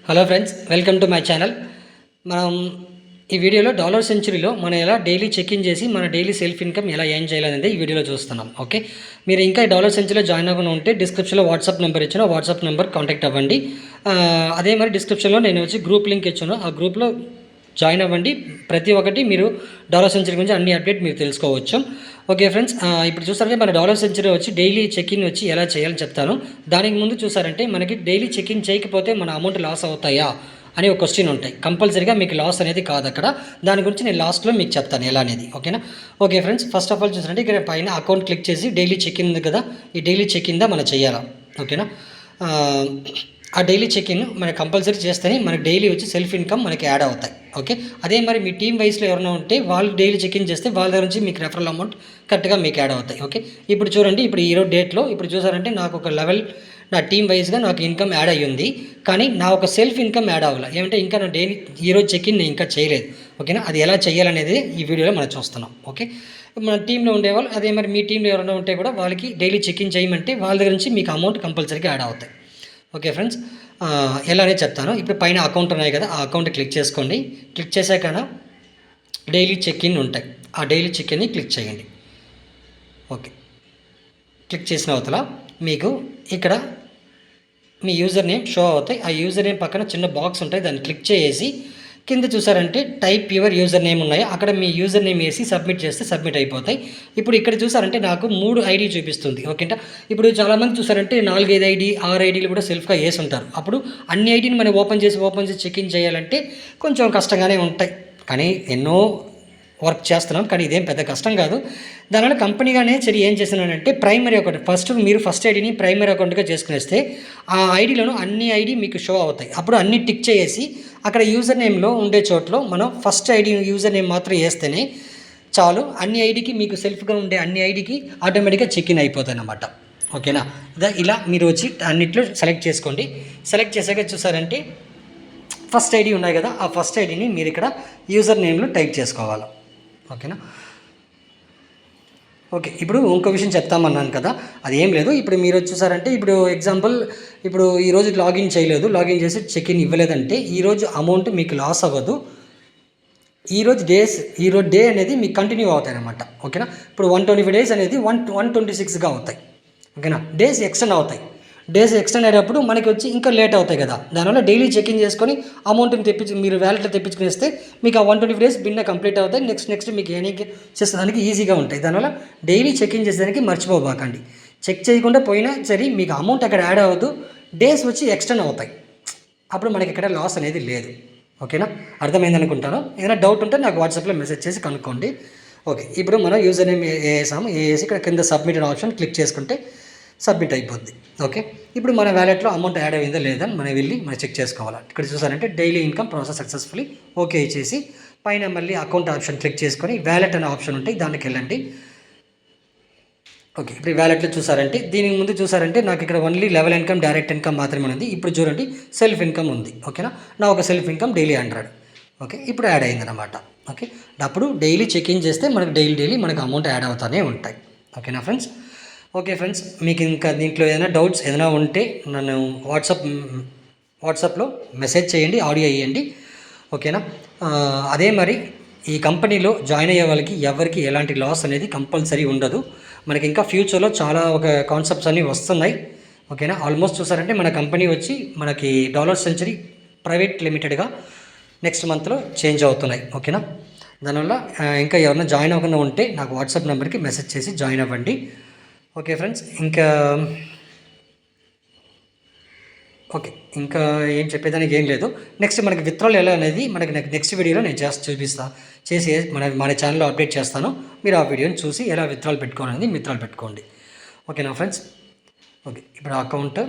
Hello friends, welcome to my channel. మనం ఈ వీడియోలో డాలర్ సెంచరీలో మనం ఎలా డైలీ చెక్ ఇన్ చేసి మన డైలీ సెల్ఫ్ ఇన్కమ్ ఎలా ఎర్న్ చేయాలనేది ఈ వీడియోలో చూస్తున్నాం. ఓకే, మీరు ఇంకా ఈ డాలర్ సెంచరీలో జాయిన్ అవ్వకుండా ఉంటే డిస్క్రిప్షన్లో వాట్సాప్ నెంబర్ ఇచ్చిన వాట్సాప్ నెంబర్ కాంటాక్ట్ అవ్వండి. అదే మరి డిస్క్రిప్షన్లో నేను వచ్చి గ్రూప్ లింక్ ఇచ్చాను, ఆ గ్రూప్లో జాయిన్ అవ్వండి. ప్రతి ఒక్కటి మీరు డాలర్ సెంచరీ గురించి అన్ని అప్డేట్ మీరు తెలుసుకోవచ్చు. ఓకే ఫ్రెండ్స్, ఇప్పుడు చూసారంటే మన డాలర్ సెంచరీ వచ్చి డైలీ చెక్ ఇన్ వచ్చి ఎలా చేయాలని చెప్తాను. దానికి ముందు చూసారంటే మనకి డైలీ చెక్ ఇన్ చేయకపోతే మన అమౌంట్ లాస్ అవుతాయా అని ఒక క్వశ్చన్ ఉంటాయి. కంపల్సరీగా మీకు లాస్ అనేది కాదు అక్కడ. దాని గురించి నేను లాస్ట్లో మీకు చెప్తాను ఎలా అనేది. ఓకేనా? Okay friends, first of all చూసారంటే ఇక్కడ పైన అకౌంట్ క్లిక్ చేసి డైలీ చెక్ ఇన్ ఉంది కదా, ఈ డైలీ చెక్ ఇన్ మనం చేయాలా. ఓకేనా? ఆ డైలీ చెక్ ఇన్ మనకి కంపల్సరీ చేస్తేనే మనకి డైలీ వచ్చి సెల్ఫ్ ఇన్కమ్ మనకి యాడ్ అవుతాయి. ఓకే, అదే మరి మీ టీం వైస్లో ఎవరైనా ఉంటే వాళ్ళు డైలీ చెక్ ఇన్ చేస్తే వాళ్ళ దగ్గర నుంచి మీకు రెఫరల్ అమౌంట్ కరెక్ట్గా మీకు యాడ్ అవుతాయి. ఓకే, ఇప్పుడు చూడండి, ఇప్పుడు ఈరోజు డేట్లో ఇప్పుడు చూసారంటే నాకు ఒక లెవెల్ నా టీం వైజ్గా నాకు ఇన్కమ్ యాడ్ అయ్యింది, కానీ నా ఒక సెల్ఫ్ ఇన్కమ్ యాడ్ అవ్వాలి. ఏమంటే ఇంకా నా డైలీ ఈరోజు చెక్ ఇన్ నేను ఇంకా చేయలేదు. ఓకేనా? అది ఎలా చేయాలనేది ఈ వీడియోలో మనం చూస్తున్నాం. ఓకే, మన టీంలో ఉండేవాళ్ళు అదే మరి మీ టీంలో ఎవరైనా ఉంటే కూడా వాళ్ళకి డైలీ చెక్ ఇన్ చేయమంటే వాళ్ళ దగ్గర నుంచి మీకు అమౌంట్ కంపల్సరీగా యాడ్ అవుతాయి. ఓకే ఫ్రెండ్స్, ఎలానే చెప్తాను. ఇప్పుడు పైన అకౌంట్ ఉన్నాయి కదా, ఆ అకౌంట్ క్లిక్ చేసుకోండి. క్లిక్ చేశాక డైలీ చెక్ ఇన్ ఉంటాయి, ఆ డైలీ చెక్ ఇన్ని క్లిక్ చేయండి. ఓకే, క్లిక్ చేసిన అవతల మీకు ఇక్కడ మీ యూజర్ నేమ్ షో అవుతాయి. ఆ యూజర్ నేమ్ పక్కన చిన్న బాక్స్ ఉంటాయి, దాన్ని క్లిక్ చేసి కింద చూసారంటే టైప్ యువర్ యూజర్ నేమ్ ఉన్నాయి, అక్కడ మీ యూజర్ నేమ్ వేసి సబ్మిట్ చేస్తే సబ్మిట్ అయిపోతాయి. ఇప్పుడు ఇక్కడ చూసారంటే నాకు 3 ఐడి చూపిస్తుంది. ఓకేనా? ఇప్పుడు చాలామంది చూసారంటే 4-5 ఐడి 6 ఐడీలు కూడా సెల్ఫ్గా వేసి ఉంటారు. అప్పుడు అన్ని ఐడీని మనం ఓపెన్ చేసి చెక్ ఇన్ చేయాలంటే కొంచెం కష్టంగానే ఉంటాయి, కానీ ఎన్నో వర్క్ చేస్తున్నాం, కానీ ఇదేం పెద్ద కష్టం కాదు. దానివల్ల కంపెనీగానే సరి ఏం చేస్తున్నానంటే ప్రైమరీ అకౌంట్ మీరు ఫస్ట్ ఐడిని ప్రైమరీ అకౌంట్గా చేసుకునేస్తే ఆ ఐడిలోనూ అన్ని ఐడి మీకు షో అవుతాయి. అప్పుడు అన్ని టిక్ చేసి అక్కడ యూజర్ నేమ్లో ఉండే చోట్లో మనం ఫస్ట్ ఐడి యూజర్ నేమ్ మాత్రం వేస్తేనే చాలు, అన్ని ఐడికి మీకు సెల్ఫ్గా ఉండే అన్ని ఐడికి ఆటోమేటిక్గా చెక్ ఇన్ అయిపోతాయి అన్నమాట. ఓకేనా? ఇలా మీరు వచ్చి అన్నిట్లో సెలెక్ట్ చేసుకోండి. సెలెక్ట్ చేసాక చూసారంటే ఫస్ట్ ఐడి ఉన్నాయి కదా, ఆ ఫస్ట్ ఐడిని మీరు ఇక్కడ యూజర్ నేమ్లో టైప్ చేసుకోవాలి. ఓకేనా? ఓకే, ఇప్పుడు ఇంకో విషయం చెప్తామన్నాను కదా, అది ఏం లేదు. ఇప్పుడు మీరు చూసారంటే ఇప్పుడు ఎగ్జాంపుల్ ఇప్పుడు ఈరోజు లాగిన్ చేయలేదు, లాగిన్ చేసి చెక్ ఇన్ ఇవ్వలేదంటే ఈరోజు అమౌంట్ మీకు లాస్ అవ్వదు. ఈరోజు డే అనేది మీకు కంటిన్యూ అవుతాయి అనమాట. ఓకేనా? ఇప్పుడు 125 డేస్ అనేది 126గా అవుతాయి. ఓకేనా? డేస్ ఎక్స్టెండ్ అవుతాయి. డేస్ ఎక్స్టెండ్ అయ్యేటప్పుడు మనకి వచ్చి ఇంకా లేట్ అవుతాయి కదా, దానివల్ల డైలీ చెకింగ్ చేసుకొని అమౌంట్ని మీరు వ్యాలెట్లో తెప్పించుకునేస్తే మీకు ఆ 120 డేస్ బిన్న కంప్లీట్ అవుతాయి. నెక్స్ట్ మీకు ఏనికి చేసేదానికి ఈజీగా ఉంటాయి. దానివల్ల డైలీ చెకింగ్ చేసేదానికి మర్చిపోబాకండి. చెక్ చేయకుండా పోయినా సరే మీకు అమౌంట్ అక్కడ యాడ్ అవ్వదు, డేస్ వచ్చి ఎక్స్టెండ్ అవుతాయి. అప్పుడు మనకి ఇక్కడ లాస్ అనేది లేదు. ఓకేనా? అర్థమైంది అనుకుంటాను. ఏదైనా డౌట్ ఉంటే నాకు వాట్సాప్లో మెసేజ్ చేసి కనుక్కోండి. ఓకే, ఇప్పుడు మనం యూజర్ నేమ్ వేసాము, వేసి ఇక్కడ కింద సబ్మిట్ అనే ఆప్షన్ క్లిక్ చేసుకుంటే సబ్మిట్ అయిపోద్ది. ఓకే, ఇప్పుడు మన వ్యాలెట్లో అమౌంట్ యాడ్ అయిందా లేదా మనం వెళ్ళి మనం చెక్ చేసుకోవాలి. ఇక్కడ చూసారంటే daily income process successfully okay ఇచ్చేసి పైన మళ్ళీ అకౌంట్ ఆప్షన్ క్లిక్ చేసుకొని వ్యాలెట్ అనే ఆప్షన్ ఉంటాయి, దానికి వెళ్ళండి. ఓకే, ఇప్పుడు వ్యాలెట్లో చూసారంటే దీనికి ముందు చూసారంటే నాకు ఇక్కడ only level income direct income మాత్రమే ఉంది. ఇప్పుడు చూడండి సెల్ఫ్ ఇన్కమ్ ఉంది. ఓకేనా? నా ఒక సెల్ఫ్ ఇన్కమ్ డైలీ 100. ఓకే, ఇప్పుడు యాడ్ అయిందన్నమాట. ఓకే, అప్పుడు డైలీ చెక్ ఇన్ చేస్తే మనకు డైలీ మనకు అమౌంట్ యాడ్ అవుతూనే ఉంటాయి. ఓకేనా ఫ్రెండ్స్? ఓకే ఫ్రెండ్స్, మీకు ఇంకా దీంట్లో ఏదైనా డౌట్స్ ఏదైనా ఉంటే నన్ను వాట్సాప్లో మెసేజ్ చేయండి, ఆడియో వేయండి. ఓకేనా? అదే మరి ఈ కంపెనీలో జాయిన్ అయ్యే వాళ్ళకి ఎవరికి ఎలాంటి లాస్ అనేది కంపల్సరీ ఉండదు. మనకి ఇంకా ఫ్యూచర్లో చాలా ఒక కాన్సెప్ట్స్ అన్నీ వస్తున్నాయి. ఓకేనా? ఆల్మోస్ట్ చూసారంటే మన కంపెనీ వచ్చి మనకి డాలర్ సెంచరీ ప్రైవేట్ లిమిటెడ్గా నెక్స్ట్ మంత్లో చేంజ్ అవుతున్నాయి. ఓకేనా? దానివల్ల ఇంకా ఎవరైనా జాయిన్ అవ్వకుండా ఉంటే నాకు వాట్సాప్ నెంబర్కి మెసేజ్ చేసి జాయిన్ అవ్వండి. ఓకే ఫ్రెండ్స్, ఇంకా ఏం చెప్పేదానికి ఏం లేదు. నెక్స్ట్ మనకి విత్డ్రాల్ ఎలా అనేది మనకి నెక్స్ట్ వీడియోలో నేను చేసి మన ఛానల్లో అప్డేట్ చేస్తాను. మీరు ఆ వీడియోని చూసి ఎలా విత్డ్రాల్ పెట్టుకోవాలనేది విత్డ్రాల్ పెట్టుకోండి. ఓకేనా ఫ్రెండ్స్? ఓకే, ఇప్పుడు అకౌంట్